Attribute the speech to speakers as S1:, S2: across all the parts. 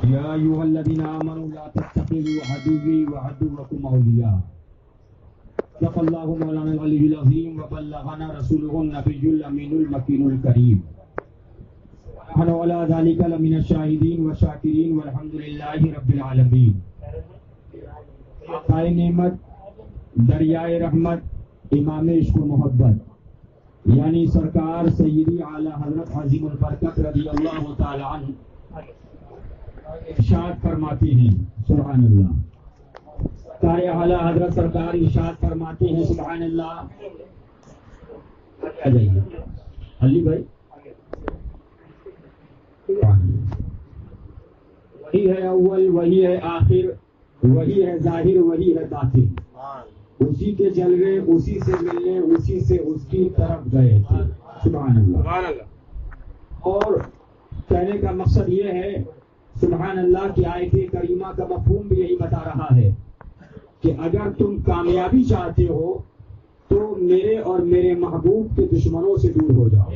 S1: یا ایھا الذین آمنوا لا تتخذوا عدوی وعدوکم اولیاء صدق اللہ مولانا العلی العظیم وبلغنا رسولہ النبی الامین المکین الکریم ونحن علی ذلک لمن الشاہدین والشاکرین والحمد للہ رب العالمین. آقائے نعمت، دریائے رحمت، امام عشق و محبت یعنی سرکار سیدی اعلی حضرت عظیم البرکت رضی اللہ تعالی عنہ ارشاد فرماتے ہیں سبحان اللہ. سرکار اعلی حضرت سرکار ارشاد فرماتے ہیں سبحان اللہ. آ جائیے علی بھائی. وہی ہے اول، وہی ہے آخر، وہی ہے ظاہر، وہی ہے باطن. اسی کے جلوے، اسی سے ملنے، اسی سے اس کی طرف گئے تھے. سبحان اللہ. اور کہنے کا مقصد یہ ہے سبحان اللہ کی آیت کریمہ کا مفہوم بھی یہی بتا رہا ہے کہ اگر تم کامیابی چاہتے ہو تو میرے اور میرے محبوب کے دشمنوں سے دور ہو جاؤ.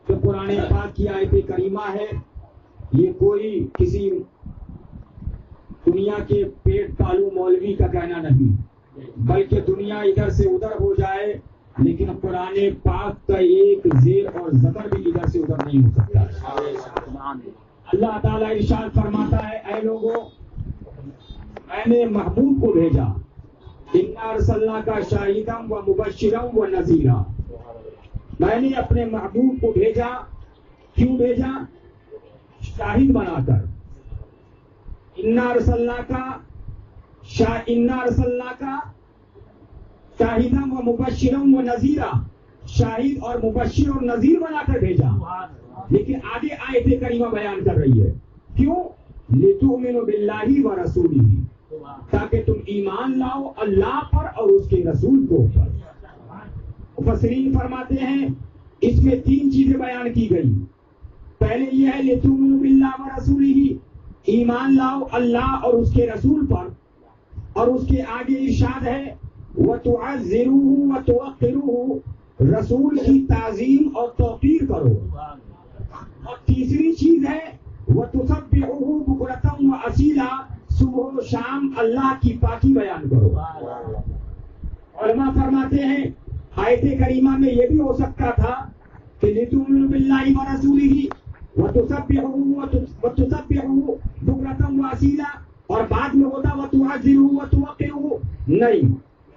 S1: تو قرآن پاک کی آیت کریمہ ہے، یہ کوئی کسی دنیا کے پیٹ پالو مولوی کا کہنا نہیں، بلکہ دنیا ادھر سے ادھر ہو جائے لیکن قرآن پاک کا ایک زیر اور زبر بھی ادھر سے ادھر نہیں ہو سکتا. اللہ تعالیٰ ارشاد فرماتا ہے اے لوگوں، میں نے محبوب کو بھیجا، انا ارسلناک شاہدا و مبشرا و نذیرا. میں نے اپنے محبوب کو بھیجا. کیوں بھیجا؟ شاہد بنا کر. انا ارسلناک شاہدا و مبشرا و نذیرا. شاہد اور مبشر اور نذیر بنا کر بھیجا. لیکن آگے آیت کریمہ بیان کر رہی ہے کیوں؟ لتؤمنوا باللہ ورسولہ، تاکہ تم ایمان لاؤ اللہ پر اور اس کے رسول کو پر. مفسرین فرماتے ہیں اس میں تین چیزیں بیان کی گئی. پہلے یہ ہے لتؤمنوا باللہ ورسولہ، ایمان لاؤ اللہ اور اس کے رسول پر، اور اس کے آگے ارشاد ہے وتعزروہ وتوقروہ، رسول کی تعظیم اور توقیر کرو. اور تیسری چیز ہے وتسبحوہ بکرۃ واصیلا، صبح و شام اللہ کی پاکی بیان کرو. علماء فرماتے ہیں آیت کریمہ میں یہ بھی ہو سکتا تھا کہ لتؤمنوا باللہ ورسولہ وتسبحوہ بکرۃ واصیلا، اور بعد میں ہوتا وتعزروہ وتوقروہ. نہیں،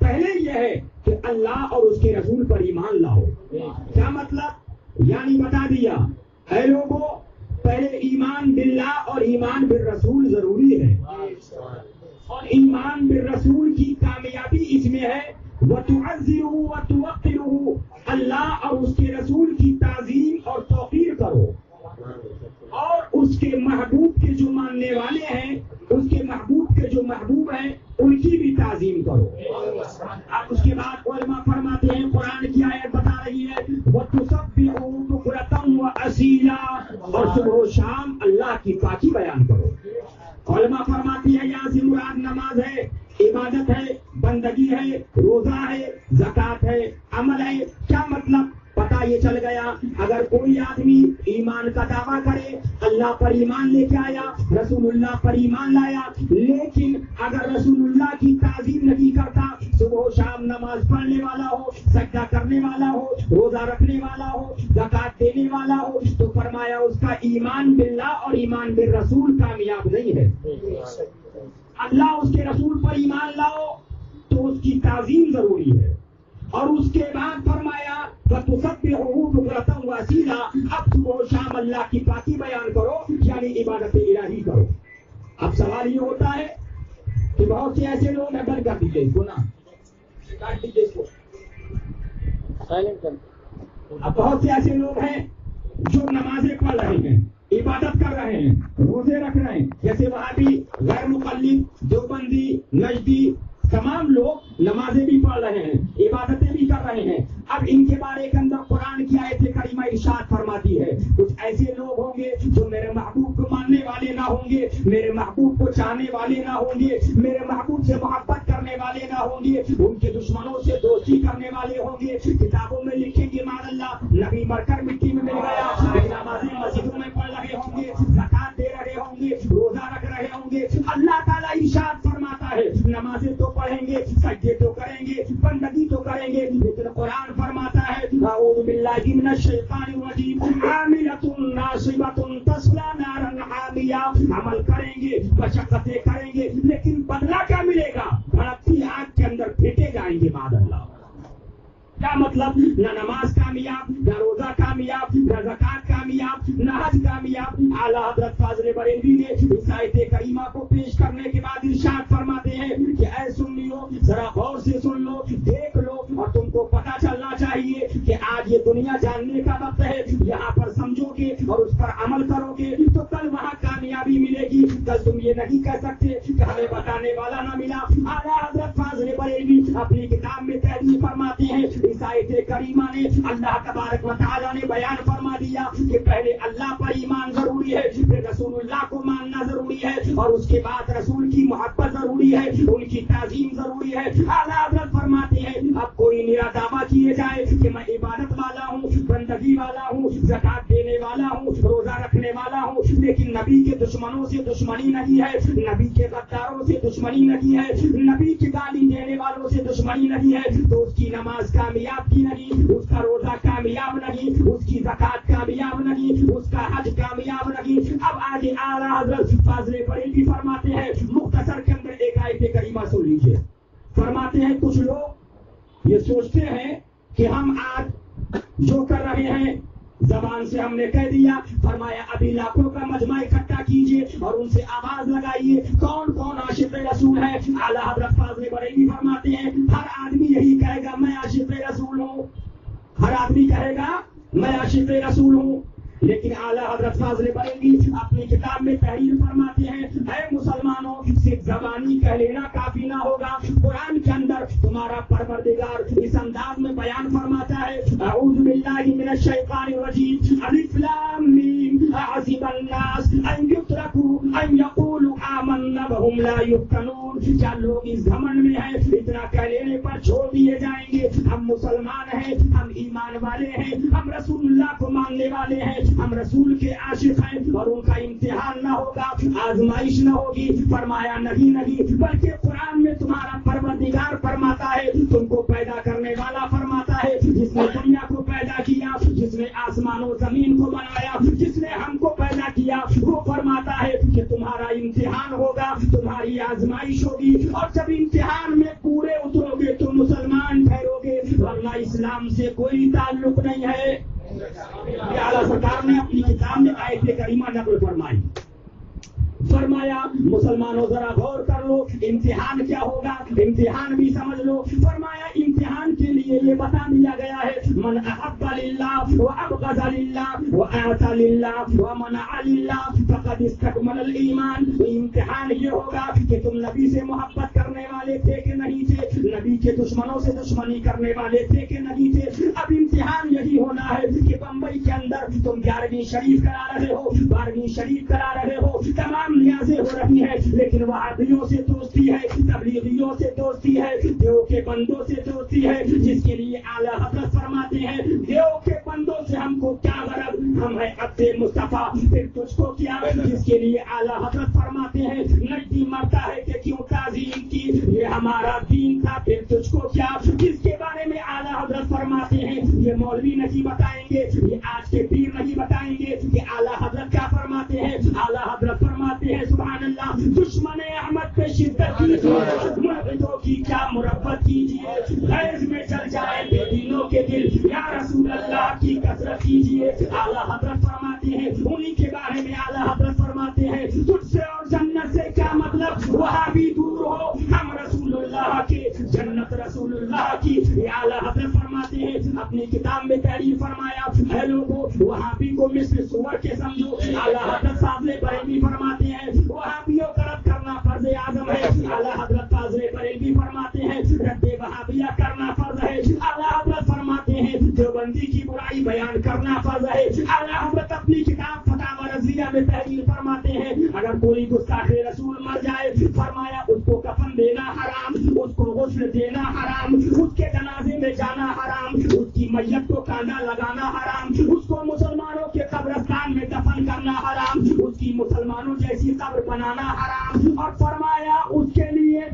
S1: پہلے یہ ہے کہ اللہ اور اس کے رسول پر ایمان لاؤ. کیا مطلب؟ یعنی بتا دیا اے لوگوں، پہلے ایمان باللہ اور ایمان بالرسول ضروری ہے، اور ایمان بالرسول کی کامیابی اس میں ہے وَتُعَزِّرُوا وَتُوَقِّرُوا، اللہ اور اس کے رسول کی تعظیم اور توقیر کرو، اور اس کے محبوب کے جو ماننے والے ہیں، اس کے محبوب کے جو محبوب ہیں ان کی بھی تعظیم کرو. اب اس کے بعد علماء فرماتے ہیں قرآن کی آیت بتا رہی ہے وَتُسَبِّحُوا بُكْرَةً وَأَصِيلًا، اور صبح و شام اللہ کی پاکی بیان کرو. علماء فرماتی ہے یہاں سے مراد نماز ہے، عبادت ہے، بندگی ہے، روزہ ہے، زکوٰۃ ہے، عمل ہے. کیا مطلب؟ پتہ یہ چل گیا اگر کوئی آدمی ایمان کا دعویٰ کرے، اللہ پر ایمان لے کے آیا، رسول اللہ پر ایمان لایا، لیکن اگر رسول اللہ کی تعظیم نہیں کرتا، صبح و شام نماز پڑھنے والا ہو، سجدہ کرنے والا ہو، روزہ رکھنے والا ہو، زکوٰۃ دینے والا ہو، تو فرمایا اس کا ایمان باللہ اور ایمان بالرسول کامیاب نہیں ہے. اللہ اس کے رسول پر ایمان لاؤ تو اس کی تعظیم ضروری ہے، اور اس کے بعد فرمایا وَتُسَبِّحُوهُ بُكْرَةً وَأَصِيلًا، اب صبح و شام اللہ کی پاکی بیان کرو، یعنی عبادت الہی کرو. اب سوال یہ ہوتا ہے کہ بہت سے ایسے لوگ ہیں، بند کر دیجیے اس کو نا، کاٹ دیجیے اس کو، اب بہت سے ایسے لوگ ہیں جو نمازیں پڑھ رہے ہیں، عبادت کر رہے ہیں، روزے رکھ رہے ہیں، جیسے وہابی، غیر مقلد، دیوبندی، نجدی، تمام لوگ نمازیں بھی پڑھ رہے ہیں، عبادتیں بھی کر رہے ہیں. اب ان کے بارے کے اندر قرآن کی آیت کریمہ ارشاد فرماتی ہے کچھ ایسے لوگ ہوں گے جو میرے محبوب کو ماننے والے نہ ہوں گے، میرے محبوب کو چاہنے والے نہ ہوں گے، میرے محبوب سے محبت کرنے والے نہ ہوں گے، ان کے دشمنوں سے دوستی کرنے والے ہوں گے. کتابوں میں لکھیں گے مان اللہ نبی مر کر مٹی میں مل گیا، نمازیں مسجدوں میں پڑھ رہے ہوں گے، زکات دے رہے ہوں گے, سجدے تو کریں گے, بندگی تو کریں گے, لیکن قرآن فرماتا ہے اعوذ باللہ من الشیطان الرجیم عاملۃ ناصبۃ تصلی نارا حامیہ, عمل کریں گے, مشقتیں کریں گے, لیکن بدلہ کیا ملے گا؟ بھڑکتی آگ کے اندر پھینکے جائیں گے بعد اللہ. کیا مطلب؟ نہ نماز کامیاب, نہ روزہ کامیاب, نہ زکات کامیاب, نہ حج کامیاب. اعلیٰ حضرت فاضل بریلوی نے اس آیت کریمہ کو پیش کرنے کے بعد ارشاد فرماتے ہیں کہ اے سنیو, ذرا غور سے سن لو, دیکھ لو, اور تم کو پتہ چلنا چاہیے کہ آج یہ دنیا جاننے کا وقت ہے. یہاں پر سمجھو گے اور اس پر عمل کرو گے تو کل وہاں کامیابی ملے گی. کل تم یہ نہیں کہہ سکتے کہ ہمیں بتانے والا نہ ملا. اعلیٰ حضرت فاضل بریلوی اپنی کتاب میں تحریر فرماتے ہیں اس آیت کریمہ نے اللہ تبارک و تعالیٰ نے بیان فرما دیا کہ پہلے اللہ پر ایمان ضروری ہے, پھر رسول اللہ کو ماننا ضروری ہے, اور اس کے بعد رسول کی محبت ضروری ہے, ان کی تعظیم ضروری ہے. اعلیٰ حضرت فرماتے ہیں اب کوئی نیا دعویٰ کیے جائے کہ میں عبادت والا ہوں, بندگی والا ہوں, زکات دینے والا ہوں, روزہ رکھنے والا ہوں, لیکن نبی کے دشمنوں سے دشمنی نہیں ہے, نبی کے غداروں سے دشمنی نہیں ہے, نبی کی گالی دینے والوں سے دشمنی نہیں ہے, تو اس کی نماز کامیاب کی نہیں, اس کا روزہ کامیاب نہیں, اس کی زکات کامیاب نہیں, اس کا حج کامیاب نہیں. اب آگے اعلیٰ حضرت فاضل بریلوی فرماتے ہیں, مختصر کے اندر ایک آیت کریمہ سن لیجیے. فرماتے ہیں کچھ لوگ یہ سوچتے ہیں کہ ہم آج جو کر رہے ہیں زبان سے ہم نے کہہ دیا. فرمایا ابھی لاکھوں کا مجمع اکٹھا کیجیے اور ان سے آواز لگائیے کون کون عاشق رسول ہے. اعلیٰ حضرت فاضل بریلوی فرماتے ہیں ہر آدمی یہی کہے گا میں عاشق رسول ہوں, ہر آدمی کہے گا میں عاشق رسول ہوں. لیکن اعلیٰ حضرت فاضل بریلوی اپنی کتاب میں تحریر فرماتے ہیں اے مسلمانوں, صرف زبانی کہہ لینا کافی نہ ہوگا. قرآن کے اندر تمہارا پروردگار اس انداز میں بیان فرماتا ہے اعوذ باللہ من الشیطان الرجیم الف لام میم احسب الناس ان یترکوا ان یقولوا آمنا وهم لا یفتنون. کیا لوگ اس گھمنڈ میں ہیں اتنا کہہ لینے پر چھوڑ دیے جائیں گے ہم مسلمان ہیں, ہم ایمان والے ہیں, ہم رسول اللہ کو ماننے والے ہیں, ہم رسول کے عاشق ہیں, اور ان کا امتحان نہ ہوگا, آزمائش نہ ہوگی. فرمایا نہیں, بلکہ قرآن میں تمہارا پروردگار فرماتا ہے, تم کو پیدا کرنے والا فرماتا ہے, جس نے دنیا کو پیدا کیا, جس نے آسمان و زمین کو بنایا, جس نے ہم کو پیدا کیا, وہ فرماتا ہے کہ تمہارا امتحان ہوگا, تمہاری آزمائش ہوگی, اور جب امتحان میں پورے اترو گے تو مسلمان ٹھہرو گے, ورنہ اسلام سے کوئی تعلق نہیں ہے. یہ اعلیٰ سرکار نے اپنی کتاب میں آیت کریمہ نقل فرمائی. فرمایا مسلمانوں ذرا غور کر لو, امتحان کیا ہوگا, امتحان بھی سمجھ لو. فرمایا امتحان کے لیے یہ بتا دیا گیا ہے من احب للہ وابغض للہ واعطى للہ ومنع للہ فقد استکمل الایمان. امتحان یہ ہوگا کہ تم نبی سے محبت کرنے والے تھے کہ نہیں تھے, نبی کے دشمنوں سے دشمنی کرنے والے تھے کہ نہیں تھے. اب امتحان یہی ہونا ہے کہ بمبئی کے اندر تم 11ویں شریف کرا رہے ہو, 12ویں شریف کرا رہے ہو, تمام نیازیں ہو رہی ہیں, لیکن وہابیوں سے دوستی ہے, تبلیغیوں سے دوستی ہے, دیو کے بندوں سے دوستی ہے, جس کے لیے اعلیٰ حضرت فرماتے ہیں دیو کے بندوں سے ہم کو کیا غرض, ہم ہے عبد مصطفیٰ, پھر تجھ کو کیا. جس کے لیے اعلیٰ حضرت فرماتے ہیں نجدی مرتا ہے کہ کیوں تعظیم کی, یہ ہمارا دین تھا, پھر تجھ کو کیا. جس کے بارے میں اعلیٰ حضرت فرماتے ہیں یہ مولوی نہیں بتائیں گے, یہ آج کے پیر نہیں بتائیں گے کہ اعلیٰ حضرت کیا فرماتے ہیں. اعلیٰ حضرت فرماتے ہیں سبحان اللہ, دشمن احمد پہ شدت کیجیے, ملحدوں کی کیا مربت کیجیے, غیظ میں جل جائے بے دینوں کے دل, یا رسول اللہ کی کثرت کیجیے. اعلیٰ حضرت فرماتے ہیں انہی کے بارے میں اعلیٰ حضرت فرماتے ہیں تجھ سے اور جنت سے کیا مطلب, وہاں بھی دور ہو, ہم رسول اللہ کے, جنت رسول اللہ کی. اعلیٰ حضرت فرماتے ہیں اپنی کتاب میں تحریر فرمایا اے لوگوں وہابی کو مثل سور کے سمجھو. اعلیٰ حضرت فاضل بریلوی فرماتے ہیں وہابیوں کا رد کرنا فرض اعظم ہے. اعلیٰ حضرت فاضل بریلوی فرماتے ہیں رد وہابیہ کرنا فرض ہے. اعلیٰ حضرت فرماتے ہیں دیوبندی کی برائی بیان کرنا فرض ہے. اعلیٰ حضرت اپنی کتاب فتاوی رضویہ میں تحریر فرماتے ہیں اگر کوئی گستاخ رسول مر جائے, فرمایا اس کو کفن دینا حرام, اس کو غسل دینا حرام, اس کے جنازے میں جانا حرام, اس کی میت کو کانڈا لگانا حرام, اس کو مسلمانوں کے قبرستان میں دفن کرنا حرام, اس کی مسلمانوں جیسی قبر بنانا حرام, اور فرمایا اس کے لیے